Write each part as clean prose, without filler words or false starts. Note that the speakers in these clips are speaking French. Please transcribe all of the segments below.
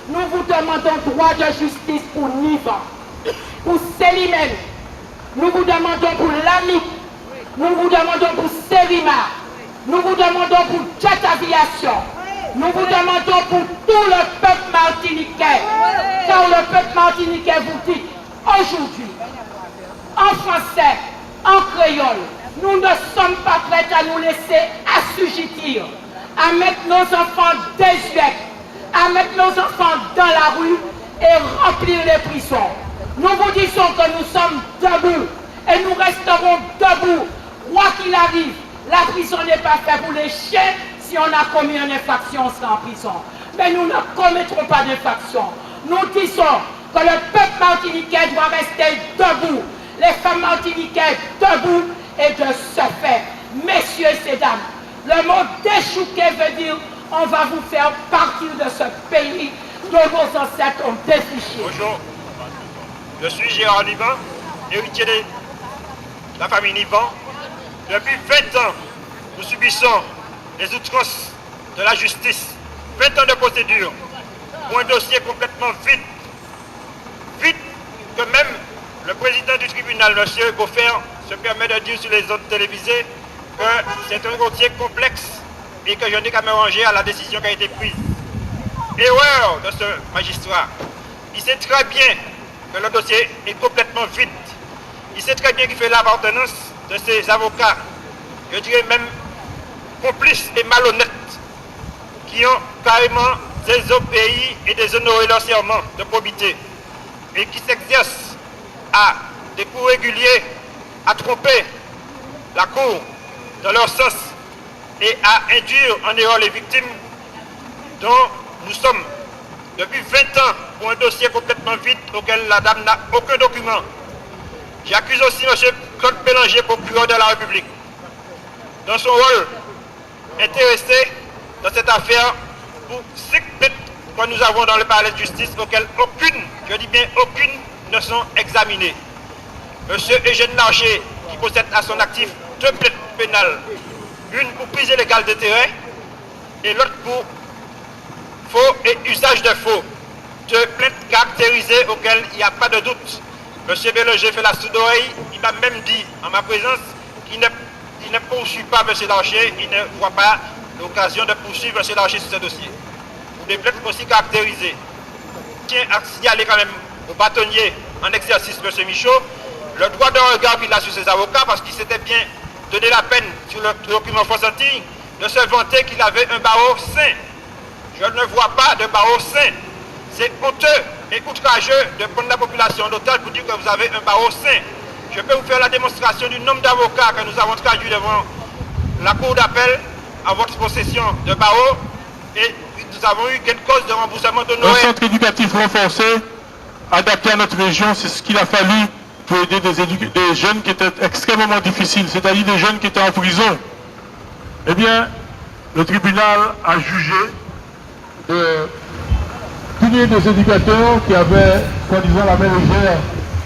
Nous vous demandons droit de justice pour Niva, pour Célimène. Nous vous demandons pour l'AMIC. Nous vous demandons pour Sérima. Nous vous demandons pour Jet Aviation. Nous vous demandons pour tout le peuple martiniquais. Car le peuple martiniquais vous dit aujourd'hui, en français, en créole, nous ne sommes pas prêts à nous laisser assujettir, à mettre nos enfants désuets, à mettre nos enfants dans la rue et remplir les prisons. Nous vous disons que nous sommes debout et nous resterons debout. Quoi qu'il arrive, la prison n'est pas faite pour les chiens. Si on a commis une infraction, on sera en prison. Mais nous ne commettrons pas d'infraction. Nous disons que le peuple martiniquais doit rester debout. Les femmes martiniquaises debout et de ce fait, messieurs et ces dames, le mot déchouqué veut dire on va vous faire partir de ce pays dont nos ancêtres ont défriché. Bonjour, je suis Gérard Nivan, héritier de la famille Nivan. Depuis 20 ans, nous subissons les outrances de la justice. 20 ans de procédure pour un dossier complètement vide. Vide que même le président du tribunal, M. Goffer, se permet de dire sur les ondes télévisées que c'est un dossier complexe et que je n'ai qu'à me ranger à la décision qui a été prise. Erreur de ce magistrat. Il sait très bien que le dossier est complètement vide. Il sait très bien qu'il fait l'appartenance de ses avocats, je dirais même complices et malhonnêtes, qui ont carrément désobéi et déshonoré leur serment de probité et qui s'exercent à des coups réguliers à tromper la cour dans leur sens et à induire en erreur les victimes dont nous sommes depuis 20 ans pour un dossier complètement vide auquel la dame n'a aucun document. J'accuse aussi M. Claude Bélanger, procureur de la République, dans son rôle intéressé dans cette affaire pour 5 plaintes que nous avons dans le palais de justice auxquelles aucune, je dis bien aucune, ne sont examinées. M. Eugène Larcher, qui possède à son actif 2 plaintes pénales, une pour prise illégale de terrain et l'autre pour faux et usage de faux. 2 plaintes caractérisées auxquelles il n'y a pas de doute. M. Bélanger fait la sourde oreille, il m'a même dit en ma présence qu'il ne poursuit pas M. Larcher, il ne voit pas l'occasion de poursuivre M. Larcher sur ce dossier. Pour des plaintes aussi caractérisées. Je tiens à signaler quand même au bâtonnier en exercice, M. Michaud, le droit de regard qu'il a sur ses avocats parce qu'il s'était bien donné la peine sur le document Fonsantille de se vanter qu'il avait un barreau sain. Je ne vois pas de barreau sain. C'est honteux et outrageux de prendre la population d'otage pour dire que vous avez un barreau sain. Je peux vous faire la démonstration du nombre d'avocats que nous avons traduits devant la cour d'appel à votre possession de barreau et nous avons eu quelque cause de remboursement de Noël. Un centre éducatif renforcé, adapté à notre région, c'est ce qu'il a fallu pour aider des jeunes qui étaient extrêmement difficiles, c'est-à-dire des jeunes qui étaient en prison. Eh bien, le tribunal a jugé de punir des éducateurs qui avaient, soi-disant, la main légère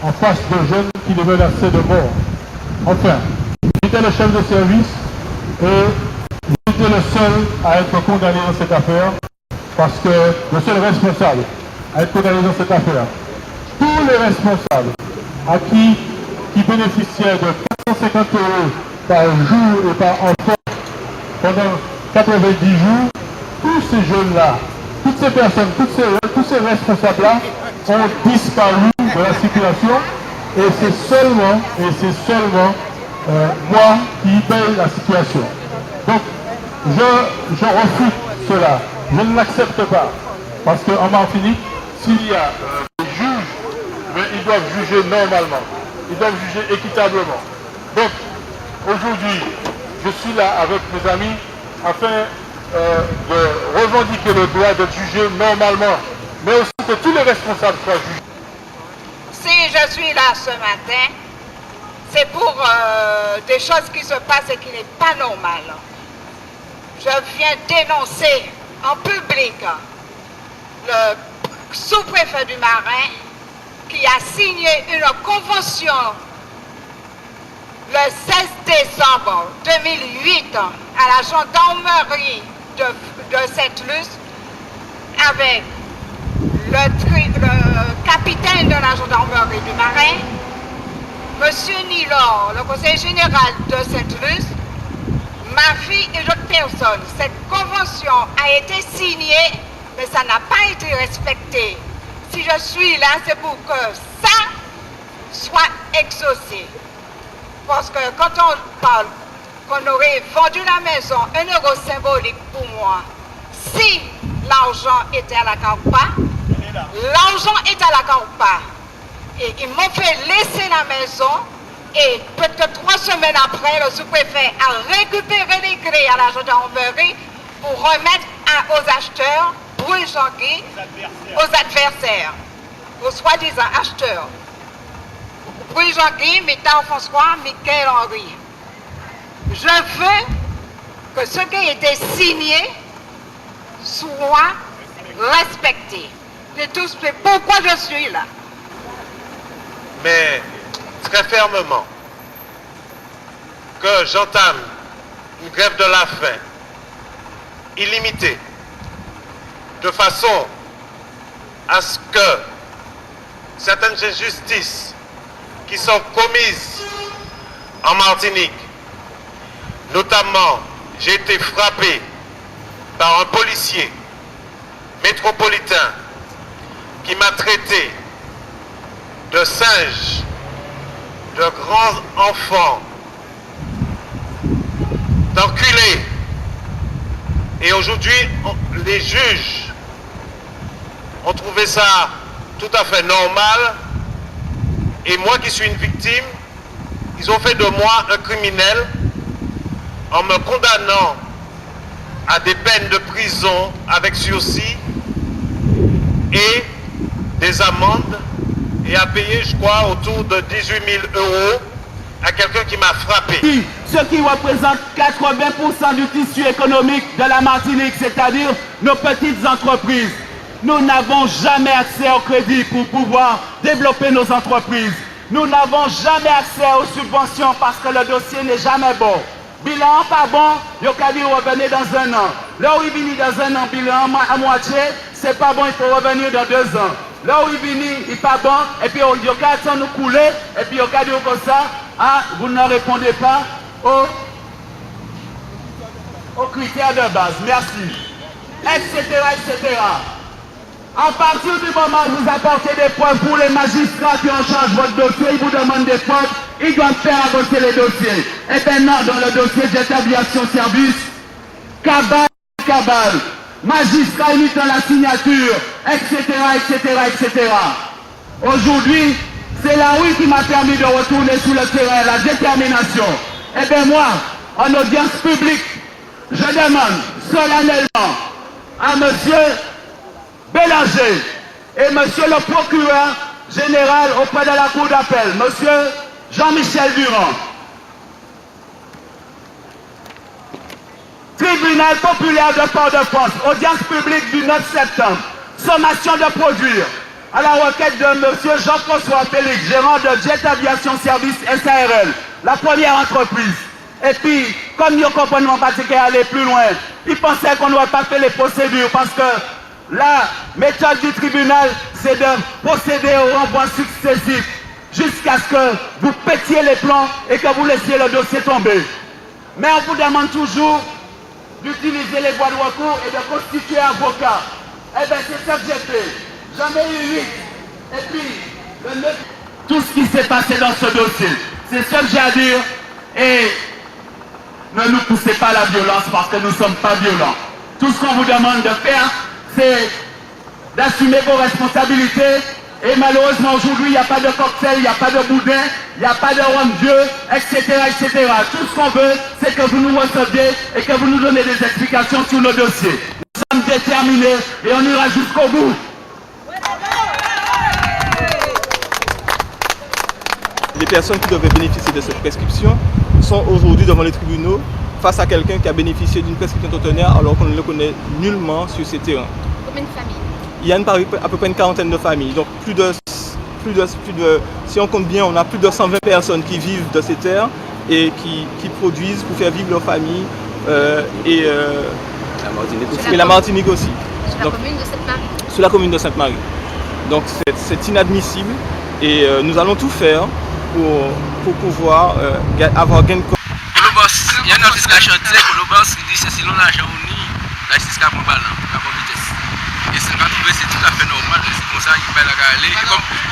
en face de jeunes qui les menaçaient de mort. Enfin, j'étais le chef de service et j'étais le seul à être condamné dans cette affaire parce que le seul responsable à être condamné dans cette affaire. Tous les responsables à qui bénéficiaient de 450 € par jour et par enfant pendant 90 jours, tous ces jeunes-là, toutes ces personnes, tous ces responsables-là ont disparu de la circulation et c'est seulement moi qui paye la situation. Donc, je refuse cela. Je ne l'accepte pas. Parce qu'en Martinique, s'il y a des juges, mais ils doivent juger normalement. Ils doivent juger équitablement. Donc, aujourd'hui, je suis là avec mes amis afin de revendiquer le droit d'être jugé normalement, mais aussi que tous les responsables soient jugés. Si je suis là ce matin, c'est pour des choses qui se passent et qui n'est pas normal. Je viens dénoncer en public le sous-préfet du Marin qui a signé une convention le 16 décembre 2008 à la gendarmerie de Sainte-Luce avec le capitaine de la gendarmerie du Marais, M. Nilor, le conseiller général de Sainte-Luce, ma fille et d'autres personnes. Cette convention a été signée, mais ça n'a pas été respecté. Si je suis là, c'est pour que ça soit exaucé. Parce que quand on parle qu'on aurait vendu la maison, 1 euro symbolique pour moi, si l'argent était à la Carpa, l'argent est à la Carpa. Et ils m'ont fait laisser la maison et peut-être 3 semaines après, le sous-préfet a récupéré les clés à la gendarmerie pour remettre aux acheteurs, Brûle-Jean-Guy, aux adversaires, aux soi-disant acheteurs. Brûle-Jean-Guy, Mitard François, Michael Henry. Je veux que ce qui a été signé soit respecté. C'est tout, c'est pourquoi je suis là. Mais très fermement que j'entame une grève de la faim illimitée de façon à ce que certaines injustices qui sont commises en Martinique, notamment j'ai été frappé par un policier métropolitain qui m'a traité de singe, de grands enfants, d'enculés. Et aujourd'hui, les juges ont trouvé ça tout à fait normal. Et moi qui suis une victime, ils ont fait de moi un criminel en me condamnant à des peines de prison avec sursis et des amendes et à payer, je crois, autour de 18 000 € à quelqu'un qui m'a frappé. Ce qui représente 80% du tissu économique de la Martinique, c'est-à-dire nos petites entreprises. Nous n'avons jamais accès au crédit pour pouvoir développer nos entreprises. Nous n'avons jamais accès aux subventions parce que le dossier n'est jamais bon. Bilan pas bon, il faut dire revenir dans 1 an. Là où il vient dans 1 an, bilan à moitié, c'est pas bon, il faut revenir dans 2 ans. Là où il vient, il n'est pas bon, et puis il y a nous couler, et puis il y a dire comme ça, ah, vous ne répondez pas aux critères de base. Merci. Etc., etc. À partir du moment où vous apportez des preuves pour les magistrats qui ont charge votre dossier, ils vous demandent des preuves, ils doivent faire avancer les dossiers. Et maintenant, dans le dossier Jet Aviation Service, cabale, magistrat imitant la signature, etc., etc., etc. Aujourd'hui, c'est la rue qui m'a permis de retourner sur le terrain, la détermination. Eh bien moi, en audience publique, je demande solennellement à monsieur Bélanger et monsieur le procureur général auprès de la cour d'appel, monsieur Jean-Michel Durand. Tribunal populaire de Port-de-France, audience publique du 9 septembre, sommation de produire à la requête de monsieur Jean-François Félix, gérant de Jet Aviation Service SARL, la première entreprise. Et puis, comme nous comprenons pas qu'il aller plus loin, ils pensaient qu'on n'aurait pas fait les procédures parce que la méthode du tribunal, c'est de procéder au renvoi successif jusqu'à ce que vous pétiez les plans et que vous laissiez le dossier tomber. Mais on vous demande toujours d'utiliser les voies de recours et de constituer un avocat. Eh bien, c'est ça que j'ai fait. J'en ai eu 8. Et puis, le 9... Tout ce qui s'est passé dans ce dossier, c'est ce que j'ai à dire. Et ne nous poussez pas à la violence parce que nous ne sommes pas violents. Tout ce qu'on vous demande de faire, c'est d'assumer vos responsabilités. Et malheureusement, aujourd'hui, il n'y a pas de cocktail, il n'y a pas de boudin, il n'y a pas de rhum-dieu, etc., etc. Tout ce qu'on veut, c'est que vous nous receviez et que vous nous donnez des explications sur nos dossiers. Nous sommes déterminés et on ira jusqu'au bout. Les personnes qui devaient bénéficier de cette prescription sont aujourd'hui devant les tribunaux face à quelqu'un qui a bénéficié d'une prescription tautonnière alors qu'on ne le connaît nullement sur ces terrains. Combien de familles? Il y a à peu près une quarantaine de familles, donc si on compte bien, on a plus de 120 personnes qui vivent de ces terres et qui produisent pour faire vivre leur famille et la Martinique aussi. Sur la commune de Sainte-Marie. sur la commune de Sainte-Marie. Donc c'est inadmissible et nous allons tout faire pour pouvoir avoir gain de cause. Il y a une artiste qui a chanté, le boss qui dit c'est si l'on a l'argent uni, la justice qui a pris ballon, la vitesse. Et c'est tout à fait normal, c'est comme ça qu'il va la aller.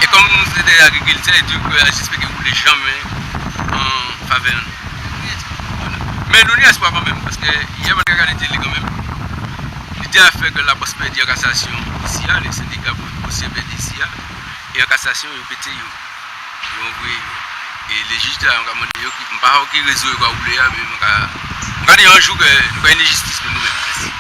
Et comme nous sommes des agriculteurs et tout, j'espère que vous ne voulez jamais en faveur. Mais nous n'y espoir quand même, parce qu'il y a une réalité quand même. L'idée a fait que la bosse perdit en cassation ici, les syndicats aussi perdent ici, et en cassation, ils ont pété. Et les juges ont demandé qui résout quoi vous voulez, mais on a dit un jour que nous avons une justice pour nous-mêmes.